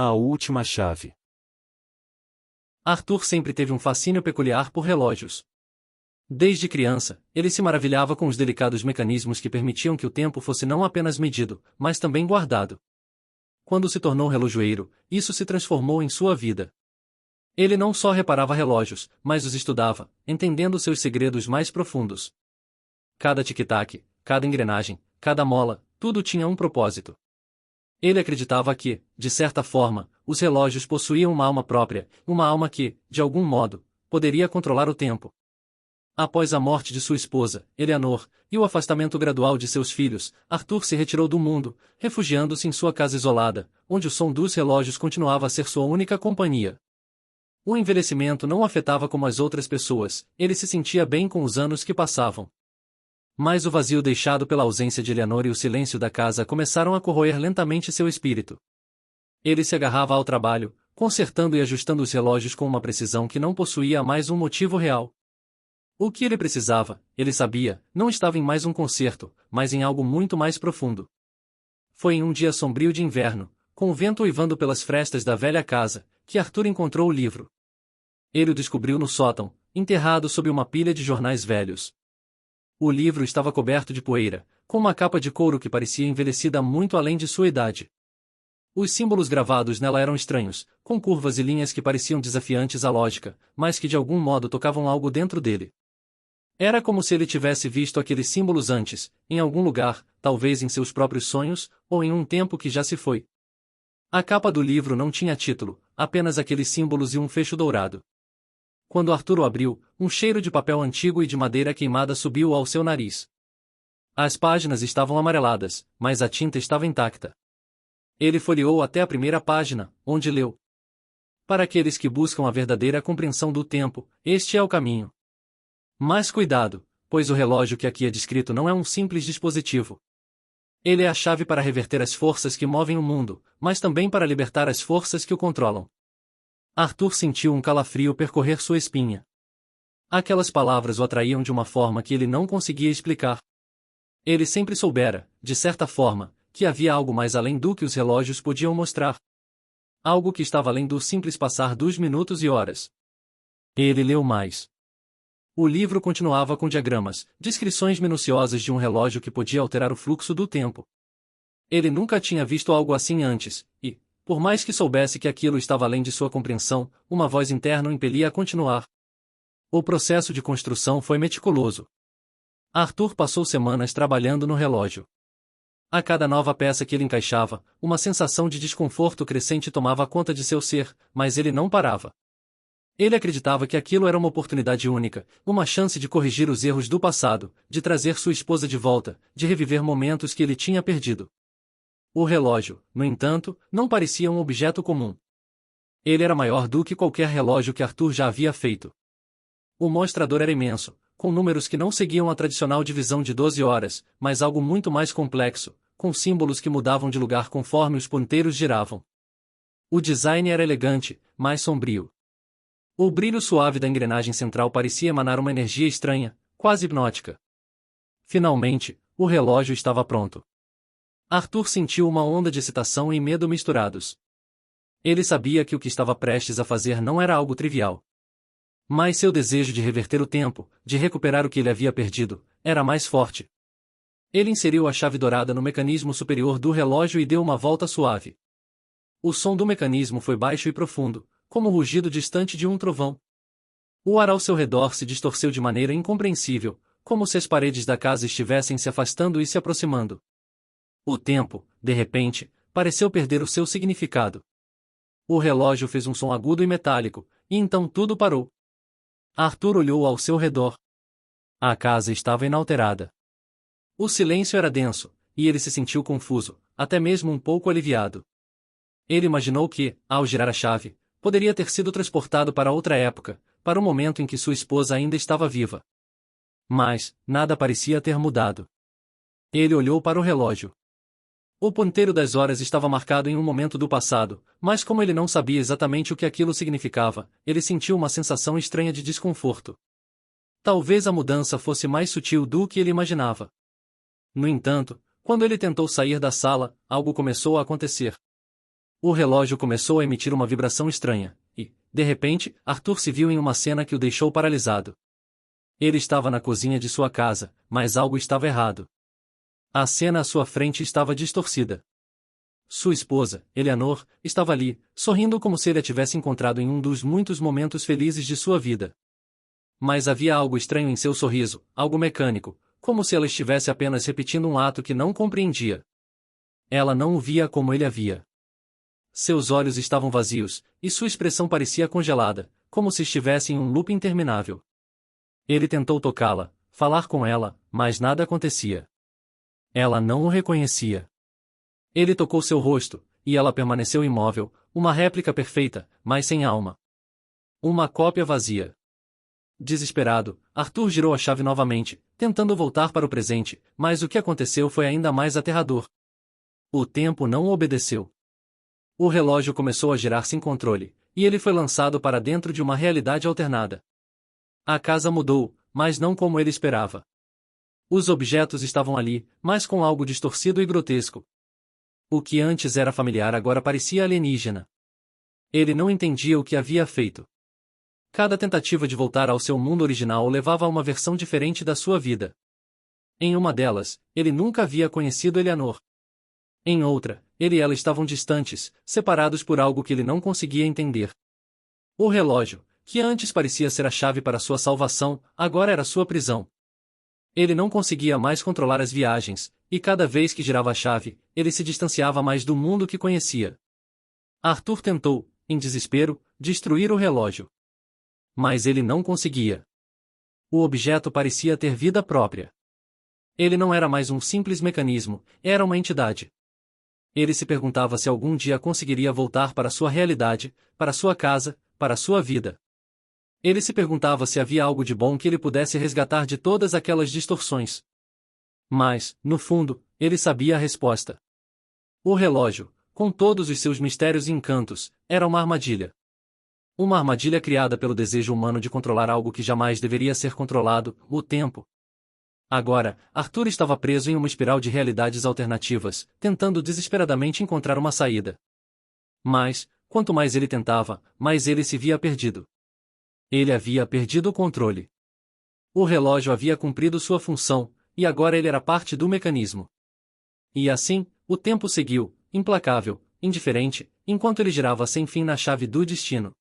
A última chave. Arthur sempre teve um fascínio peculiar por relógios. Desde criança, ele se maravilhava com os delicados mecanismos que permitiam que o tempo fosse não apenas medido, mas também guardado. Quando se tornou relojoeiro, isso se transformou em sua vida. Ele não só reparava relógios, mas os estudava, entendendo seus segredos mais profundos. Cada tic-tac, cada engrenagem, cada mola, tudo tinha um propósito. Ele acreditava que, de certa forma, os relógios possuíam uma alma própria, uma alma que, de algum modo, poderia controlar o tempo. Após a morte de sua esposa, Eleanor, e o afastamento gradual de seus filhos, Arthur se retirou do mundo, refugiando-se em sua casa isolada, onde o som dos relógios continuava a ser sua única companhia. O envelhecimento não o afetava como as outras pessoas, ele se sentia bem com os anos que passavam. Mas o vazio deixado pela ausência de Eleanor e o silêncio da casa começaram a corroer lentamente seu espírito. Ele se agarrava ao trabalho, consertando e ajustando os relógios com uma precisão que não possuía mais um motivo real. O que ele precisava, ele sabia, não estava em mais um concerto, mas em algo muito mais profundo. Foi em um dia sombrio de inverno, com o vento uivando pelas frestas da velha casa, que Arthur encontrou o livro. Ele o descobriu no sótão, enterrado sob uma pilha de jornais velhos. O livro estava coberto de poeira, com uma capa de couro que parecia envelhecida muito além de sua idade. Os símbolos gravados nela eram estranhos, com curvas e linhas que pareciam desafiantes à lógica, mas que de algum modo tocavam algo dentro dele. Era como se ele tivesse visto aqueles símbolos antes, em algum lugar, talvez em seus próprios sonhos, ou em um tempo que já se foi. A capa do livro não tinha título, apenas aqueles símbolos e um fecho dourado. Quando Arthur o abriu, um cheiro de papel antigo e de madeira queimada subiu ao seu nariz. As páginas estavam amareladas, mas a tinta estava intacta. Ele folheou até a primeira página, onde leu: Para aqueles que buscam a verdadeira compreensão do tempo, este é o caminho. Mas cuidado, pois o relógio que aqui é descrito não é um simples dispositivo. Ele é a chave para reverter as forças que movem o mundo, mas também para libertar as forças que o controlam. Arthur sentiu um calafrio percorrer sua espinha. Aquelas palavras o atraíam de uma forma que ele não conseguia explicar. Ele sempre soubera, de certa forma, que havia algo mais além do que os relógios podiam mostrar. Algo que estava além do simples passar dos minutos e horas. Ele leu mais. O livro continuava com diagramas, descrições minuciosas de um relógio que podia alterar o fluxo do tempo. Ele nunca tinha visto algo assim antes, e, por mais que soubesse que aquilo estava além de sua compreensão, uma voz interna o impelia a continuar. O processo de construção foi meticuloso. Arthur passou semanas trabalhando no relógio. A cada nova peça que ele encaixava, uma sensação de desconforto crescente tomava conta de seu ser, mas ele não parava. Ele acreditava que aquilo era uma oportunidade única, uma chance de corrigir os erros do passado, de trazer sua esposa de volta, de reviver momentos que ele tinha perdido. O relógio, no entanto, não parecia um objeto comum. Ele era maior do que qualquer relógio que Arthur já havia feito. O mostrador era imenso, com números que não seguiam a tradicional divisão de 12 horas, mas algo muito mais complexo, com símbolos que mudavam de lugar conforme os ponteiros giravam. O design era elegante, mas sombrio. O brilho suave da engrenagem central parecia emanar uma energia estranha, quase hipnótica. Finalmente, o relógio estava pronto. Arthur sentiu uma onda de excitação e medo misturados. Ele sabia que o que estava prestes a fazer não era algo trivial. Mas seu desejo de reverter o tempo, de recuperar o que ele havia perdido, era mais forte. Ele inseriu a chave dourada no mecanismo superior do relógio e deu uma volta suave. O som do mecanismo foi baixo e profundo, como o rugido distante de um trovão. O ar ao seu redor se distorceu de maneira incompreensível, como se as paredes da casa estivessem se afastando e se aproximando. O tempo, de repente, pareceu perder o seu significado. O relógio fez um som agudo e metálico, e então tudo parou. Arthur olhou ao seu redor. A casa estava inalterada. O silêncio era denso, e ele se sentiu confuso, até mesmo um pouco aliviado. Ele imaginou que, ao girar a chave, poderia ter sido transportado para outra época, para o momento em que sua esposa ainda estava viva. Mas, nada parecia ter mudado. Ele olhou para o relógio. O ponteiro das horas estava marcado em um momento do passado, mas como ele não sabia exatamente o que aquilo significava, ele sentiu uma sensação estranha de desconforto. Talvez a mudança fosse mais sutil do que ele imaginava. No entanto, quando ele tentou sair da sala, algo começou a acontecer. O relógio começou a emitir uma vibração estranha, e, de repente, Arthur se viu em uma cena que o deixou paralisado. Ele estava na cozinha de sua casa, mas algo estava errado. A cena à sua frente estava distorcida. Sua esposa, Eleanor, estava ali, sorrindo como se ele a tivesse encontrado em um dos muitos momentos felizes de sua vida. Mas havia algo estranho em seu sorriso, algo mecânico, como se ela estivesse apenas repetindo um ato que não compreendia. Ela não o via como ele a via. Seus olhos estavam vazios, e sua expressão parecia congelada, como se estivesse em um loop interminável. Ele tentou tocá-la, falar com ela, mas nada acontecia. Ela não o reconhecia. Ele tocou seu rosto, e ela permaneceu imóvel, uma réplica perfeita, mas sem alma. Uma cópia vazia. Desesperado, Arthur girou a chave novamente, tentando voltar para o presente, mas o que aconteceu foi ainda mais aterrador. O tempo não obedeceu. O relógio começou a girar sem controle, e ele foi lançado para dentro de uma realidade alternada. A casa mudou, mas não como ele esperava. Os objetos estavam ali, mas com algo distorcido e grotesco. O que antes era familiar agora parecia alienígena. Ele não entendia o que havia feito. Cada tentativa de voltar ao seu mundo original o levava a uma versão diferente da sua vida. Em uma delas, ele nunca havia conhecido Eleanor. Em outra, ele e ela estavam distantes, separados por algo que ele não conseguia entender. O relógio, que antes parecia ser a chave para sua salvação, agora era sua prisão. Ele não conseguia mais controlar as viagens, e cada vez que girava a chave, ele se distanciava mais do mundo que conhecia. Arthur tentou, em desespero, destruir o relógio. Mas ele não conseguia. O objeto parecia ter vida própria. Ele não era mais um simples mecanismo, era uma entidade. Ele se perguntava se algum dia conseguiria voltar para sua realidade, para sua casa, para sua vida. Ele se perguntava se havia algo de bom que ele pudesse resgatar de todas aquelas distorções. Mas, no fundo, ele sabia a resposta. O relógio, com todos os seus mistérios e encantos, era uma armadilha. Uma armadilha criada pelo desejo humano de controlar algo que jamais deveria ser controlado, o tempo. Agora, Arthur estava preso em uma espiral de realidades alternativas, tentando desesperadamente encontrar uma saída. Mas, quanto mais ele tentava, mais ele se via perdido. Ele havia perdido o controle. O relógio havia cumprido sua função, e agora ele era parte do mecanismo. E assim, o tempo seguiu, implacável, indiferente, enquanto ele girava sem fim na chave do destino.